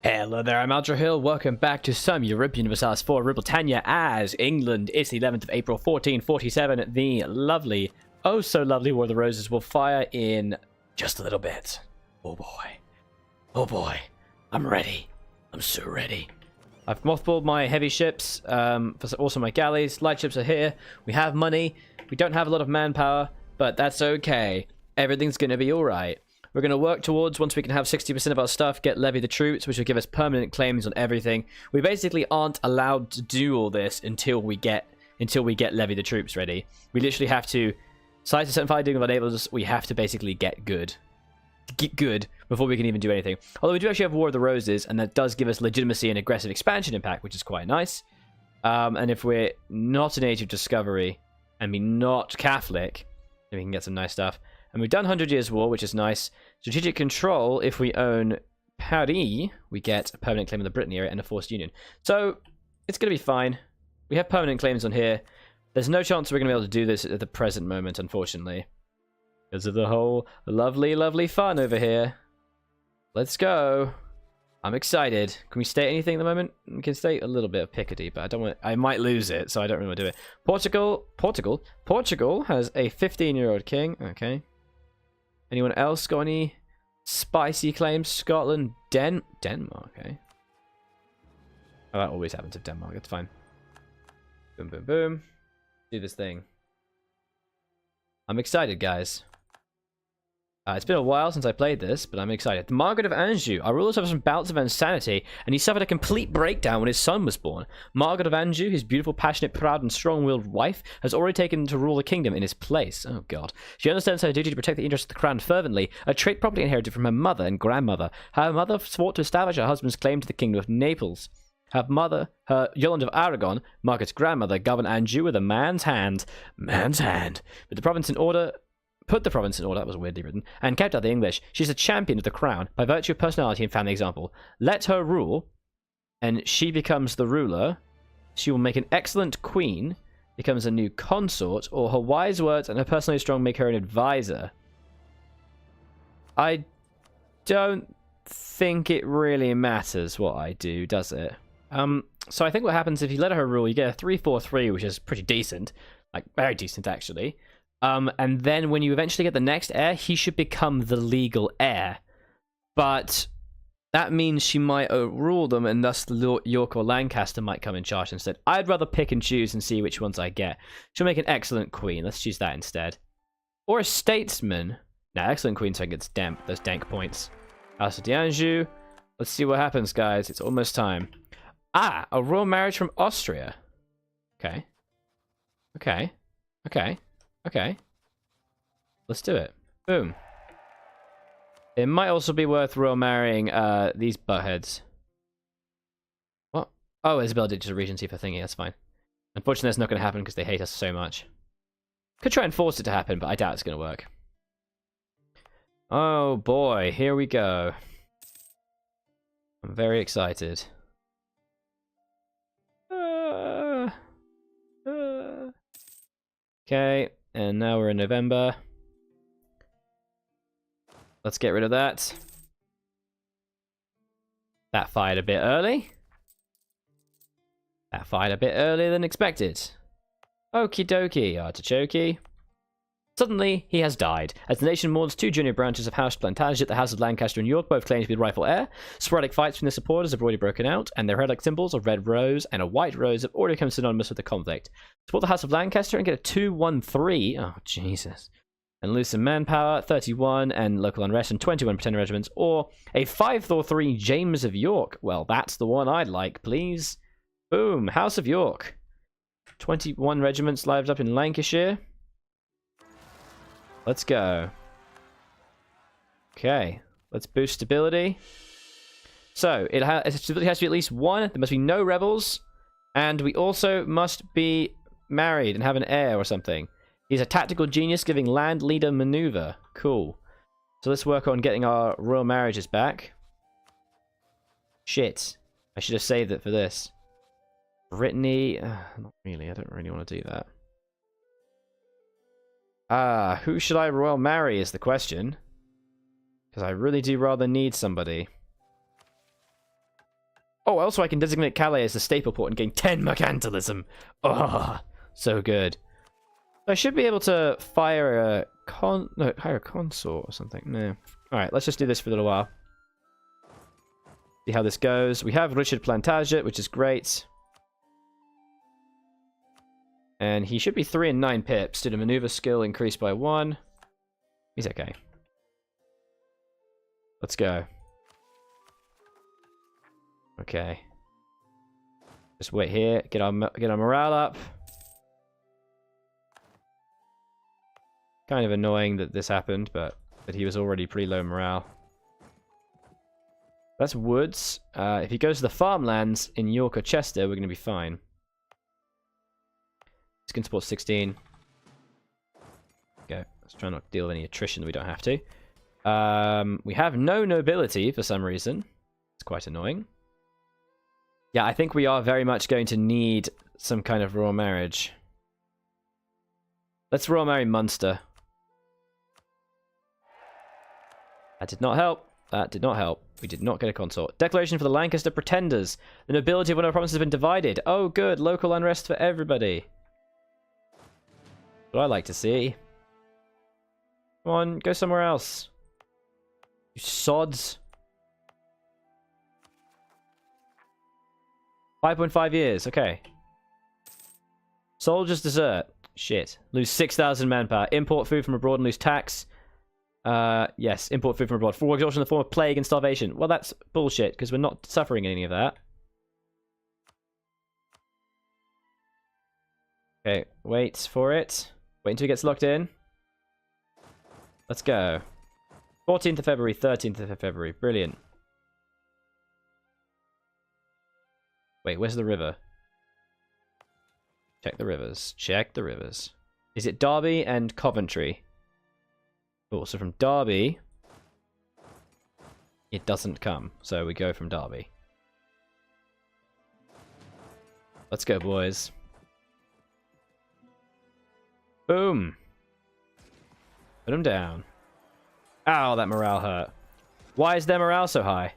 Hello there, I'm Aldra Hill. Welcome back to some Europa Universalis for Britannia as England. It's the 11th of April, 1447. The lovely, oh so lovely War of the Roses will fire in just a little bit. Oh boy. Oh boy. I'm ready. I'm so ready. I've mothballed my heavy ships, also my galleys. Light ships are here. We have money. We don't have a lot of manpower, but that's okay. Everything's going to be alright. We're going to work towards, once we can have 60% of our stuff, get levy the troops, which will give us permanent claims on everything. We basically aren't allowed to do all this until we get levy the troops ready. We literally have to, besides the certain fighting of our neighbors, we have to basically get good. Get good before we can even do anything. Although we do actually have War of the Roses, and that does give us legitimacy and aggressive expansion impact, which is quite nice. And if we're not an Age of Discovery, and we're not Catholic, then we can get some nice stuff. And we've done 100 Years' War, which is nice. Strategic Control, if we own Paris, we get a permanent claim on the Britannia area and a forced union. So, it's going to be fine. We have permanent claims on here. There's no chance we're going to be able to do this at the present moment, unfortunately. Because of the whole lovely, lovely fun over here. Let's go. I'm excited. Can we state anything at the moment? We can state a little bit of Picardy, but I don't want. I might lose it, so I don't really want to do it. Portugal has a 15-year-old king. Okay. Anyone else got any spicy claims? Scotland, Denmark. Okay. Oh, that always happens to Denmark. It's fine. Boom, boom, boom. Do this thing. I'm excited, guys. It's been a while since I played this, but I'm excited. Margaret of Anjou. Our ruler suffered from bouts of insanity, and he suffered a complete breakdown when his son was born. Margaret of Anjou, his beautiful, passionate, proud, and strong-willed wife, has already taken to rule the kingdom in his place. Oh, God. She understands her duty to protect the interests of the crown fervently, a trait probably inherited from her mother and grandmother. Her mother swore to establish her husband's claim to the kingdom of Naples. Her mother, Yolande of Aragon, Margaret's grandmother, governed Anjou with a man's hand. Man's hand. With the province in order... Put the province in order, that was weirdly written, and kept out the English. She's a champion of the crown, by virtue of personality and family example. Let her rule, and she becomes the ruler. She will make an excellent queen, becomes a new consort, or her wise words and her personality strong make her an advisor. I don't think it really matters what I do, does it? So I think what happens if you let her rule, you get a 3-4-3, which is pretty decent. Like, very decent, actually. And then when you eventually get the next heir, he should become the legal heir. But that means she might overrule them, and thus the York or Lancaster might come in charge instead. I'd rather pick and choose and see which ones I get. She'll make an excellent queen. Let's choose that instead. Or a statesman. Nah, excellent queen so I get those dank points. House of D'Anjou. Let's see what happens, guys. It's almost time. Ah, a royal marriage from Austria. Okay. Okay. Okay. Okay. Let's do it. Boom. It might also be worth royal marrying these buttheads. What? Oh, Isabella did just a regency for thingy. That's fine. Unfortunately, that's not going to happen because they hate us so much. Could try and force it to happen, but I doubt it's going to work. Oh boy, here we go. I'm very excited. Okay. And now we're in November. Let's get rid of that. That fired a bit early. That fired a bit earlier than expected. Okie dokie, artichoke. Suddenly, he has died. As the nation mourns, two junior branches of House Plantagenet, the House of Lancaster and York, both claim to be the rightful heir. Sporadic fights from their supporters have already broken out, and their heroic symbols, a red rose and a white rose, have already become synonymous with the conflict. Support the House of Lancaster and get a 2-1-3. Oh, Jesus. And lose some manpower, 31, and local unrest, and 21 Britannia regiments, or a 5-3 James of York. Well, that's the one I'd like, please. Boom, House of York. 21 regiments lived up in Lancashire. Let's go. Okay, let's boost stability. So, stability has to be at least 1. There must be no rebels. And we also must be married and have an heir or something. He's a tactical genius giving land leader maneuver. Cool. So let's work on getting our royal marriages back. Shit. I should have saved it for this. Brittany. Not really. I don't really want to do that. Who should I royal marry is the question. Because I really do rather need somebody. Oh, also I can designate Calais as the staple port and gain 10 mercantilism. Oh, so good. I should be able to fire a hire a consort or something. No. Alright, let's just do this for a little while. See how this goes. We have Richard Plantagenet, which is great. And he should be 3 and 9 pips. Did a maneuver skill increase by 1. He's okay. Let's go. Okay. Just wait here. Get our morale up. Kind of annoying that this happened, but he was already pretty low morale. That's woods. If he goes to the farmlands in York or Chester, we're going to be fine. He's going to support 16. Okay, let's try not to deal with any attrition that we don't have to. We have no nobility for some reason. It's quite annoying. Yeah, I think we are very much going to need some kind of royal marriage. Let's royal marry Munster. That did not help. That did not help. We did not get a consort. Declaration for the Lancaster Pretenders. The nobility of one of our provinces has been divided. Oh, good. Local unrest for everybody. What I like to see. Come on, go somewhere else. You sods. 5.5 years. Okay. Soldiers desert. Shit. Lose 6,000 manpower. Import food from abroad and lose tax. Yes, import food from abroad. For exhaustion in the form of plague and starvation. Well, that's bullshit, because we're not suffering any of that. Okay, wait for it. Wait until it gets locked in. Let's go. 14th of February, 13th of February. Brilliant. Wait, where's the river? Check the rivers. Check the rivers. Is it Derby and Coventry? Cool, so from Derby, it doesn't come. So we go from Derby. Let's go, boys. Boom. Put them down. Ow, that morale hurt. Why is their morale so high?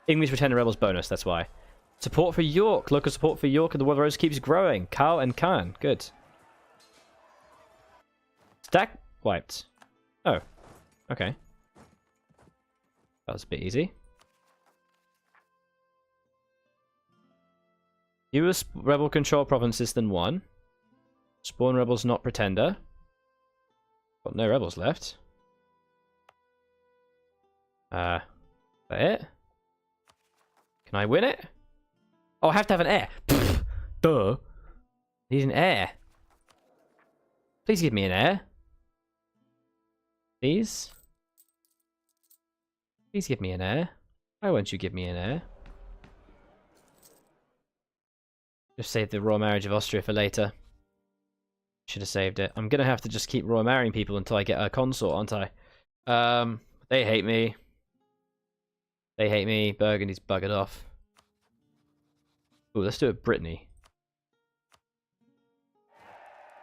English Pretender Rebels bonus, that's why. Support for York. Local support for York and the War of the Rose keeps growing. Cal and Khan. Good. Stack wiped. Oh. Okay. That was a bit easy. Fewer rebel control provinces than 1. Spawn rebels not pretender. Got no rebels left. Is that it? Can I win it? Oh, I have to have an heir. Pfft, duh. Need an heir. Please give me an heir. Please? Please give me an heir. Why won't you give me an heir? Just save the royal marriage of Austria for later. Should have saved it. I'm gonna have to just keep royal marrying people until I get a consort, aren't I? They hate me. They hate me. Burgundy's buggered off. Ooh, let's do it Brittany.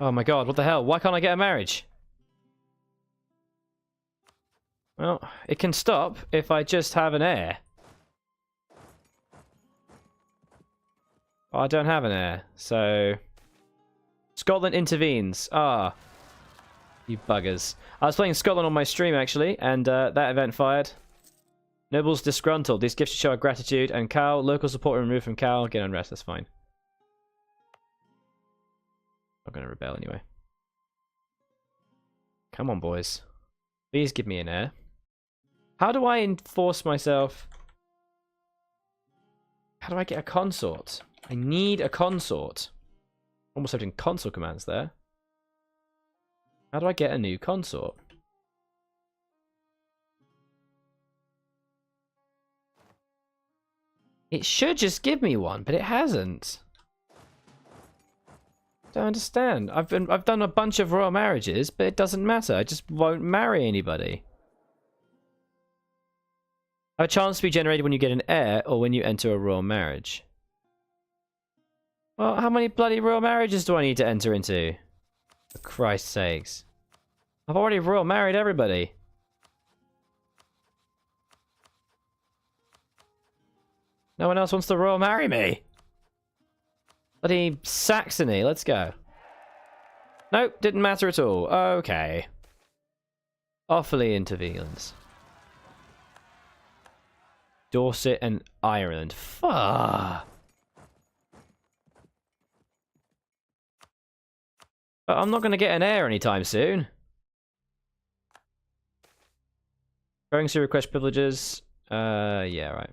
Oh my god, what the hell? Why can't I get a marriage? Well, it can stop if I just have an heir. Oh, I don't have an heir, so... Scotland intervenes. Ah. You buggers. I was playing Scotland on my stream, actually, and that event fired. Nobles disgruntled. These gifts show our gratitude. And Cal, local support removed from Cal. Get unrest, that's fine. I'm going to rebel anyway. Come on, boys. Please give me an heir. How do I enforce myself? How do I get a consort? I need a consort. Almost having consort commands there. How do I get a new consort? It should just give me one, but it hasn't. Don't understand. I've done a bunch of royal marriages, but it doesn't matter. I just won't marry anybody. A chance to be generated when you get an heir or when you enter a royal marriage. Well, how many bloody royal marriages do I need to enter into? For Christ's sakes. I've already royal married everybody. No one else wants to royal marry me. Bloody Saxony, let's go. Nope, didn't matter at all. Okay. Awfully intervenes. Dorset and Ireland. Fuck. But I'm not going to get an heir anytime soon. Currency request privileges. Yeah, right.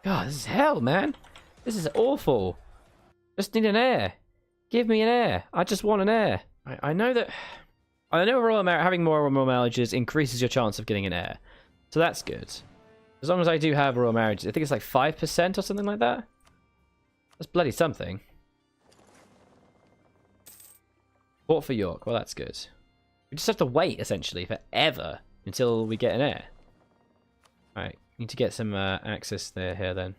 God, this is hell, man. This is awful. Just need an heir. Give me an heir. I just want an heir. I know that... I know having more royal marriages increases your chance of getting an heir. So that's good. As long as I do have royal marriages. I think it's like 5% or something like that. That's bloody something. Fought for York. Well, that's good. We just have to wait, essentially, forever until we get an heir. Alright, need to get some access here then.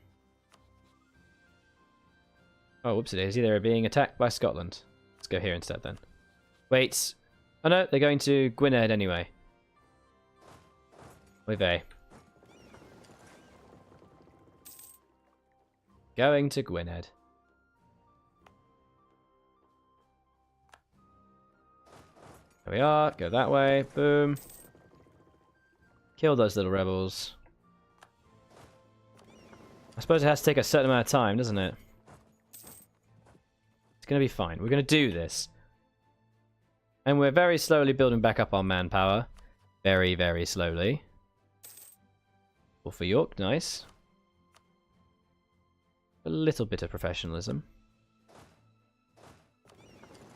Oh, whoopsie daisy, they're being attacked by Scotland. Let's go here instead then. Wait. Oh no, they're going to Gwynedd anyway. Oy vey. Going to Gwynedd. There we are. Go that way. Boom. Kill those little rebels. I suppose it has to take a certain amount of time, doesn't it? It's going to be fine. We're going to do this. And we're very slowly building back up our manpower. Very, very slowly. All for York. Nice. A little bit of professionalism.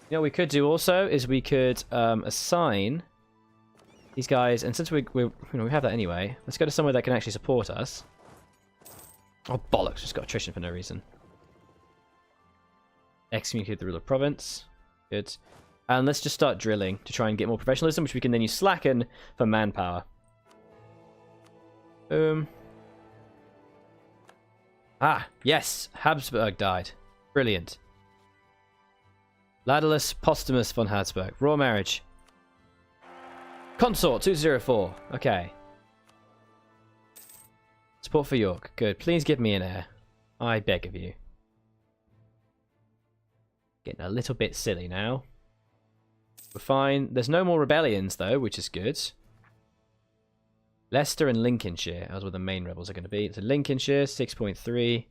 You know what we could do also is we could assign these guys, and since we have that anyway, let's go to somewhere that can actually support us. Oh bollocks, just got attrition for no reason. Excommunicate the ruler of province. Good. And let's just start drilling to try and get more professionalism, which we can then use slacken for manpower. Boom. Ah, yes, Habsburg died. Brilliant. Ladulus Postumus von Habsburg. Royal marriage. Consort 204. Okay. Support for York. Good. Please give me an heir. I beg of you. Getting a little bit silly now. We're fine. There's no more rebellions though, which is good. Leicester and Lincolnshire. That's where the main rebels are going to be. So Lincolnshire 6.3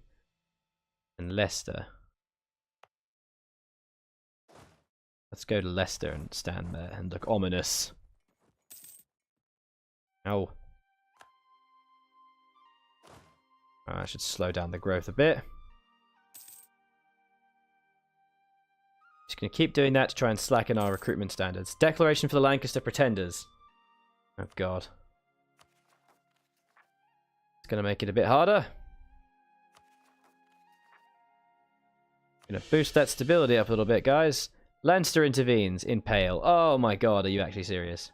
and Leicester. Let's go to Leicester and stand there and look ominous. Ow. I should slow down the growth a bit. Just going to keep doing that to try and slacken our recruitment standards. Declaration for the Lancaster Pretenders. Oh god. It's going to make it a bit harder. Going to boost that stability up a little bit, guys. Leinster intervenes in Pale. Oh my god, are you actually serious?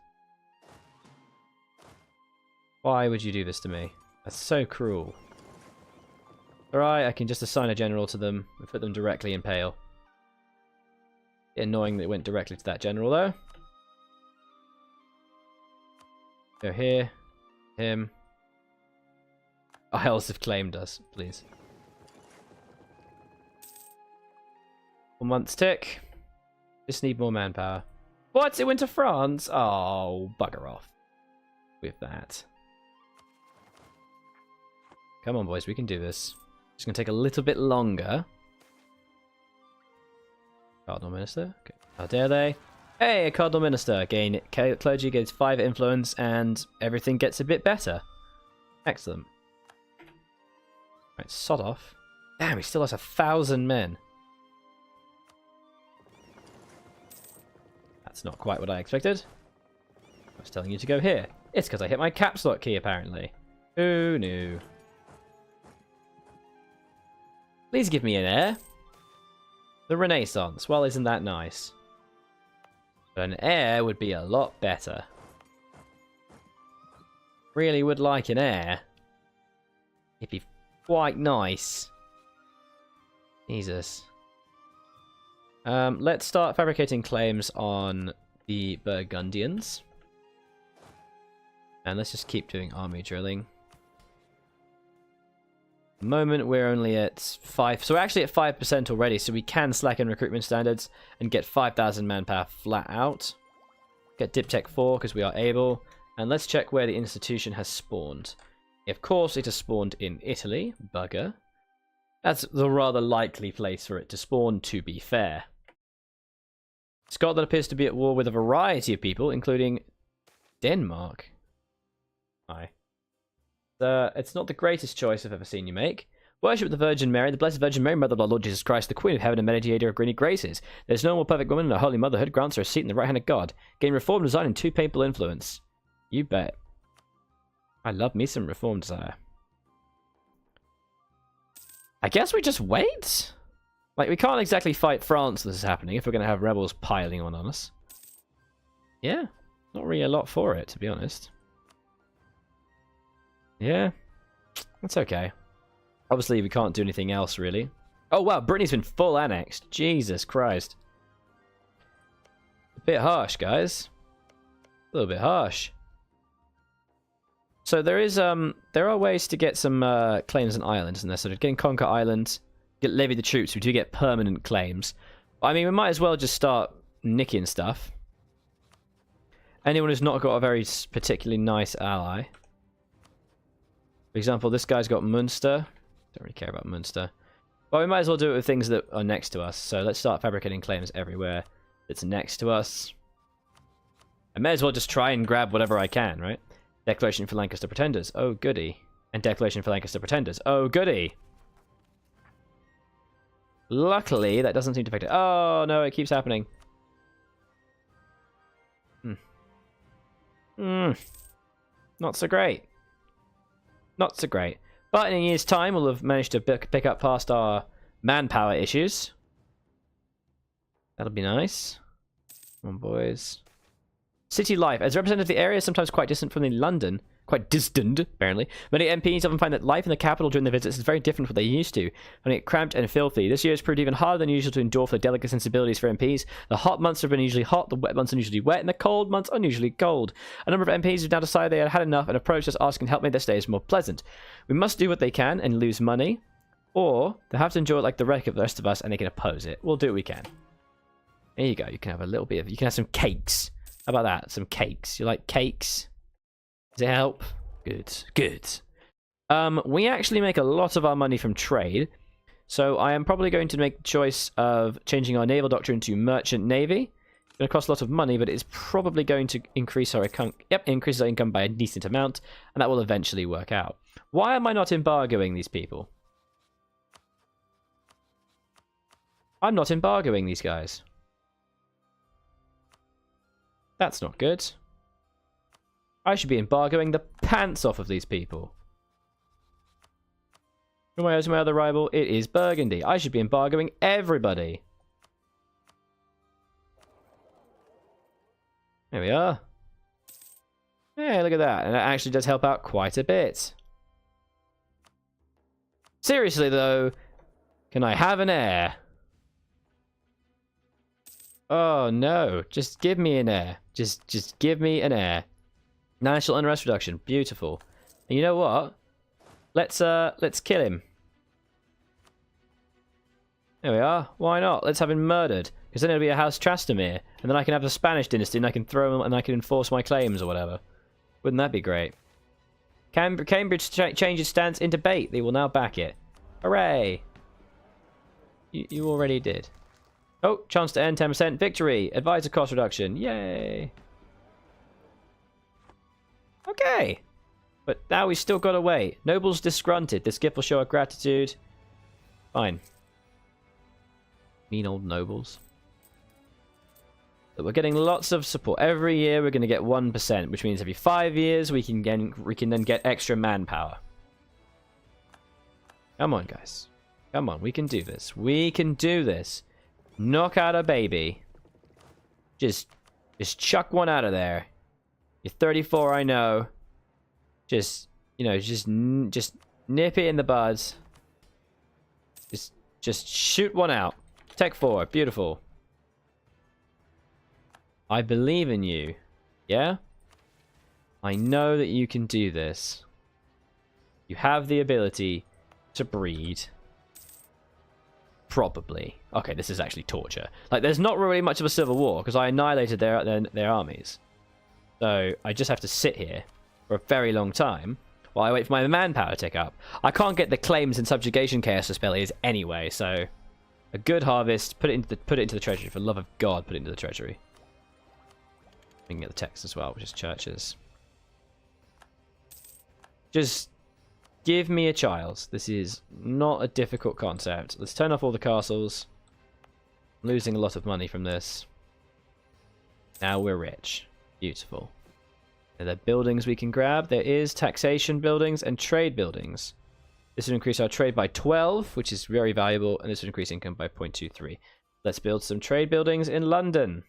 Why would you do this to me? That's so cruel. Alright, I can just assign a general to them and put them directly in Pale. Annoying that it went directly to that general though. Go here. Him. Isles have claimed us, please. 4 months tick. Just need more manpower. What? It went to France? Oh, bugger off with that. Come on, boys. We can do this. It's going to take a little bit longer. Cardinal Minister. Okay. How dare they? Hey, a Cardinal Minister. Gain clergy gets 5 influence and everything gets a bit better. Excellent. Right, sod off. Damn, he still has 1,000 men. That's not quite what I expected. I was telling you to go here. It's because I hit my caps lock key, apparently. Who knew? Please give me an heir. The Renaissance. Well, isn't that nice? But an heir would be a lot better. Really would like an heir. It'd be quite nice. Jesus. Let's start fabricating claims on the Burgundians. And let's just keep doing army drilling. At the moment, we're only at 5. So we're actually at 5% already, so we can slacken recruitment standards and get 5,000 manpower flat out. Get Diptech 4 because we are able. And let's check where the institution has spawned. Of course, it has spawned in Italy. Bugger. That's the rather likely place for it to spawn, to be fair. Scotland appears to be at war with a variety of people, including Denmark. Hi. It's not the greatest choice I've ever seen you make. Worship the Virgin Mary, the Blessed Virgin Mary, Mother of our Lord Jesus Christ, the Queen of Heaven and Mediator of great graces. There's no more perfect woman, and her holy motherhood grants her a seat in the right hand of God. Gain reform design and 2 papal influence. You bet. I love me some reform desire. I guess we just wait? Like, we can't exactly fight France this is happening if we're going to have rebels piling on us. Yeah, not really a lot for it, to be honest. Yeah, that's okay. Obviously, we can't do anything else, really. Oh, wow, Brittany's been full annexed. Jesus Christ. A bit harsh, guys. A little bit harsh. So there are ways to get some claims on islands, and they're sort of getting Conquer Island, get levy the troops. We do get permanent claims. I mean, we might as well just start nicking stuff. Anyone who's not got a very particularly nice ally. For example, this guy's got Munster. Don't really care about Munster. But we might as well do it with things that are next to us. So let's start fabricating claims everywhere that's next to us. I may as well just try and grab whatever I can, right? Declaration for Lancaster Pretenders. Oh, goody. And Declaration for Lancaster Pretenders. Oh, goody. Luckily, that doesn't seem to affect it. Oh, no, it keeps happening. Not so great. Not so great. But in a year's time, we'll have managed to pick up past our manpower issues. That'll be nice. Come on, boys. City life. As representative of the area, sometimes quite distant from the London. Quite distant, apparently. Many MPs often find that life in the capital during their visits is very different from what they used to, finding it cramped and filthy. This year has proved even harder than usual to endure for the delicate sensibilities for MPs. The hot months have been usually hot, the wet months are usually wet, and the cold months are usually cold. A number of MPs have now decided they had had enough and approached us asking to help make their stays more pleasant. We must do what they can and lose money, or they have to enjoy it like the rest of us and they can oppose it. We'll do what we can. There you go. You can have a little bit of... You can have some cakes. How about that? Some cakes. You like cakes? Does it help? Good. Good. We actually make a lot of our money from trade. So I am probably going to make the choice of changing our naval doctrine to merchant navy. It's going to cost a lot of money, but it's probably going to increase our income. Yep, increases our income by a decent amount, and that will eventually work out. Why am I not embargoing these people? I'm not embargoing these guys. That's not good. I should be embargoing the pants off of these people. Where's my other rival? It is Burgundy. I should be embargoing everybody. There we are. Hey, look at that. And that actually does help out quite a bit. Seriously, though, can I have an heir? Oh, no. Just give me an heir. Just give me an heir. National unrest reduction. Beautiful. And you know what? Let's kill him. There we are. Why not? Let's have him murdered. Because then it'll be a House Trastamere. And then I can have the Spanish dynasty and I can throw him and I can enforce my claims or whatever. Wouldn't that be great? Cambridge changes stance in debate. They will now back it. Hooray! You already did. Oh, chance to earn 10%. Victory! Advisor cost reduction. Yay! Okay. But now we've still got to wait. Nobles disgrunted. This gift will show our gratitude. Fine. Mean old nobles. But we're getting lots of support. Every year we're going to get 1%, which means every 5 years we can then get extra manpower. Come on, guys. Come on, we can do this. We can do this. Knock out a baby. Just chuck one out of there. You're 34, I know. Just, you know, just nip it in the bud. Just shoot one out. Tech 4, beautiful. I believe in you. Yeah? I know that you can do this. You have the ability to breed? Probably. Okay, this is actually torture. Like, there's not really much of a civil war, because I annihilated their armies. So, I just have to sit here for a very long time while I wait for my manpower to tick up. I can't get the claims and subjugation chaos spells anyway, so a good harvest, put it into the treasury. For the love of God, put it into the treasury. We can get the text as well, which is churches. Just give me a child. This is not a difficult concept. Let's turn off all the castles. I'm losing a lot of money from this. Now we're rich. Beautiful. Are there buildings we can grab? There is taxation buildings and trade buildings. This would increase our trade by 12, which is very valuable, and this would increase income by 0.23. Let's build some trade buildings in London.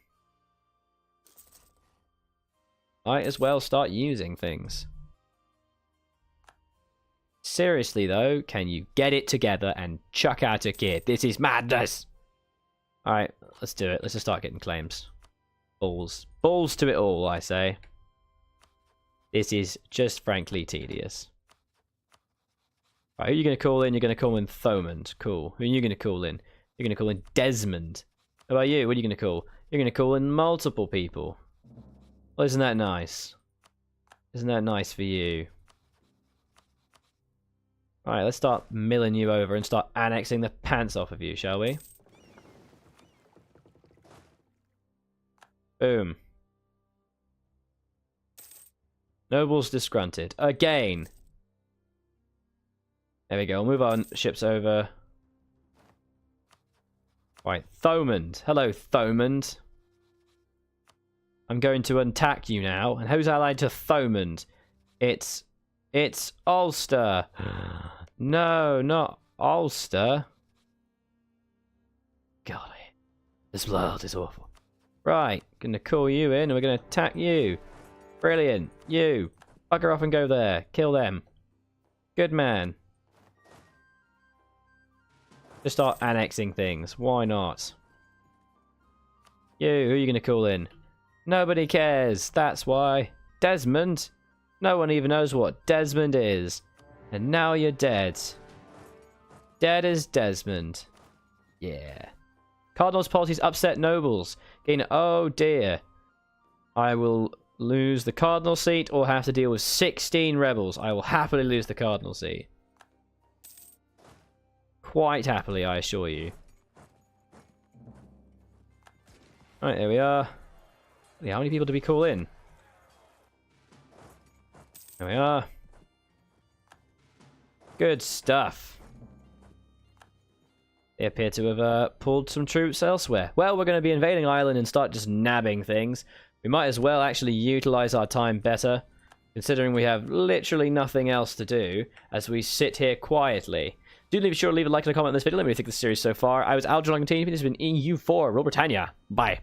Might as well start using things. Seriously, though, can you get it together and chuck out a kid? This is madness! Alright, let's do it. Let's just start getting claims. Balls. Balls to it all, I say. This is just frankly tedious. Right, who are you going to call in? You're going to call in Thomond. Cool. Who are you going to call in? You're going to call in Desmond. How about you? What are you going to call? You're going to call in multiple people. Well, isn't that nice? Isn't that nice for you? Alright, let's start milling you over and start annexing the pants off of you, shall we? Boom. Nobles disgrunted. Again. There we go. I'll move our ships over. Right, Thomond. Hello, Thomond. I'm going to attack you now. And who's allied to Thomond? It's Ulster. No, not Ulster. God, this world is awful. Right, gonna call you in and we're gonna attack you. Brilliant. You. Bugger off and go there. Kill them. Good man. Just start annexing things. Why not? You, who are you gonna call in? Nobody cares. That's why. Desmond? No one even knows what Desmond is. And now you're dead. Dead as Desmond. Yeah. Cardinal's policies upset nobles. Gain. Oh dear. I will lose the cardinal seat or have to deal with 16 rebels. I will happily lose the cardinal seat. Quite happily, I assure you. Alright, there we are. Yeah, how many people do we call in? There we are. Good stuff. They appear to have pulled some troops elsewhere. Well, we're going to be invading Ireland and start just nabbing things. We might as well actually utilize our time better, considering we have literally nothing else to do as we sit here quietly. Do be sure to leave a like and a comment on this video. Let me think of the series so far. I was Algernon Continue. This has been EU4 Rule Britannia. Bye.